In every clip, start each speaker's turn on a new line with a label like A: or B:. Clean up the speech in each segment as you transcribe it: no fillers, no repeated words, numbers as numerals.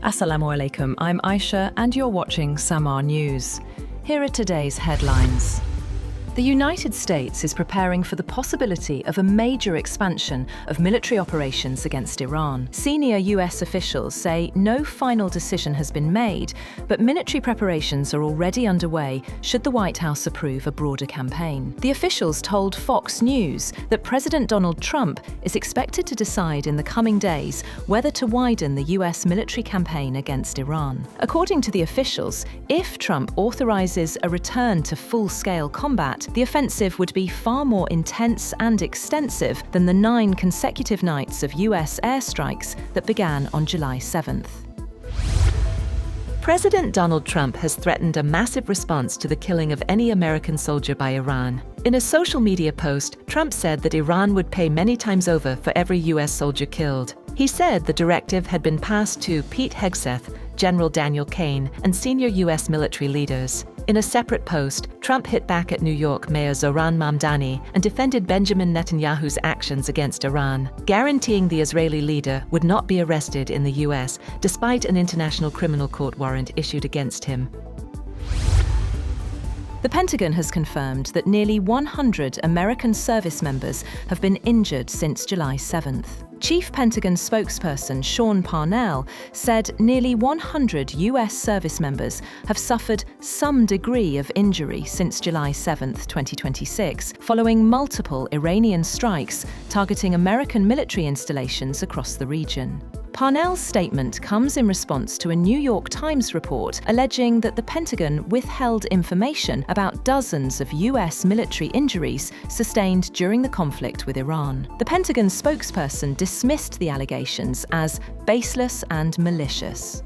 A: Assalamu alaikum, I'm Aisha and you're watching SAMAA News. Here are today's headlines. The United States is preparing for the possibility of a major expansion of military operations against Iran. Senior US officials say no final decision has been made, but military preparations are already underway should the White House approve a broader campaign. The officials told Fox News that President Donald Trump is expected to decide in the coming days whether to widen the US military campaign against Iran. According to the officials, if Trump authorizes a return to full-scale combat, the offensive would be far more intense and extensive than the 9 consecutive nights of US airstrikes that began on July 7th.
B: President Donald Trump has threatened a massive response to the killing of any American soldier by Iran. In a social media post, Trump said that Iran would pay many times over for every US soldier killed. He said the directive had been passed to Pete Hegseth, General Daniel Kaine, and senior US military leaders. In a separate post, Trump hit back at New York Mayor Zohran Mamdani and defended Benjamin Netanyahu's actions against Iran, guaranteeing the Israeli leader would not be arrested in the US despite an International Criminal Court warrant issued against him.
A: The Pentagon has confirmed that nearly 100 American service members have been injured since July 7th. Chief Pentagon spokesperson Sean Parnell said nearly 100 US service members have suffered some degree of injury since July 7th, 2026, following multiple Iranian strikes targeting American military installations across the region. Parnell's statement comes in response to a New York Times report alleging that the Pentagon withheld information about dozens of US military injuries sustained during the conflict with Iran. The Pentagon spokesperson dismissed the allegations as baseless and malicious.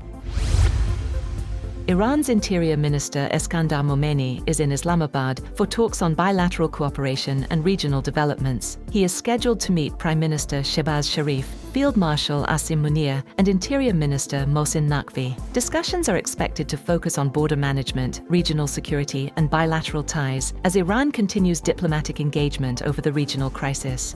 B: Iran's Interior Minister Eskandar Momeni is in Islamabad for talks on bilateral cooperation and regional developments. He is scheduled to meet Prime Minister Shehbaz Sharif, Field Marshal Asim Munir, and Interior Minister Mohsin Naqvi. Discussions are expected to focus on border management, regional security, and bilateral ties as Iran continues diplomatic engagement over the regional crisis.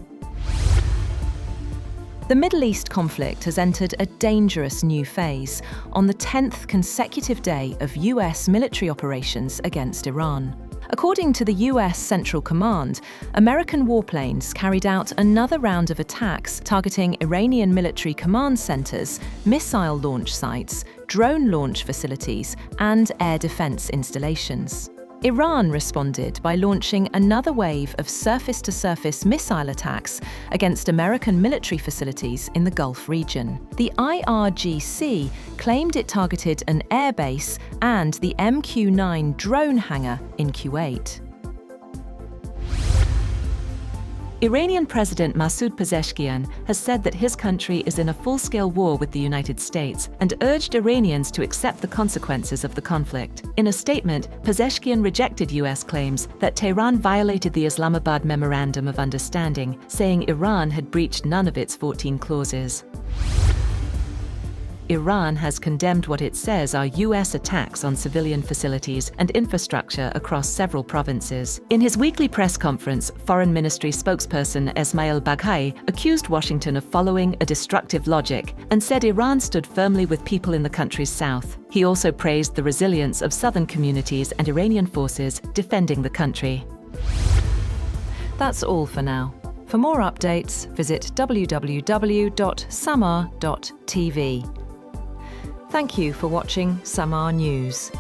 A: The Middle East conflict has entered a dangerous new phase on the 10th consecutive day of US military operations against Iran. According to the US Central Command, American warplanes carried out another round of attacks targeting Iranian military command centers, missile launch sites, drone launch facilities, and air defense installations. Iran responded by launching another wave of surface-to-surface missile attacks against American military facilities in the Gulf region. The IRGC claimed it targeted an airbase and the MQ-9 drone hangar in Kuwait.
B: Iranian President Masoud Pezeshkian has said that his country is in a full-scale war with the United States and urged Iranians to accept the consequences of the conflict. In a statement, Pezeshkian rejected US claims that Tehran violated the Islamabad Memorandum of Understanding, saying Iran had breached none of its 14 clauses. Iran has condemned what it says are US attacks on civilian facilities and infrastructure across several provinces. In his weekly press conference, Foreign Ministry spokesperson Esmail Baghai accused Washington of following a destructive logic and said Iran stood firmly with people in the country's south. He also praised the resilience of southern communities and Iranian forces defending the country.
A: That's all for now. For more updates, visit www.samaa.tv. Thank you for watching SAMAA News.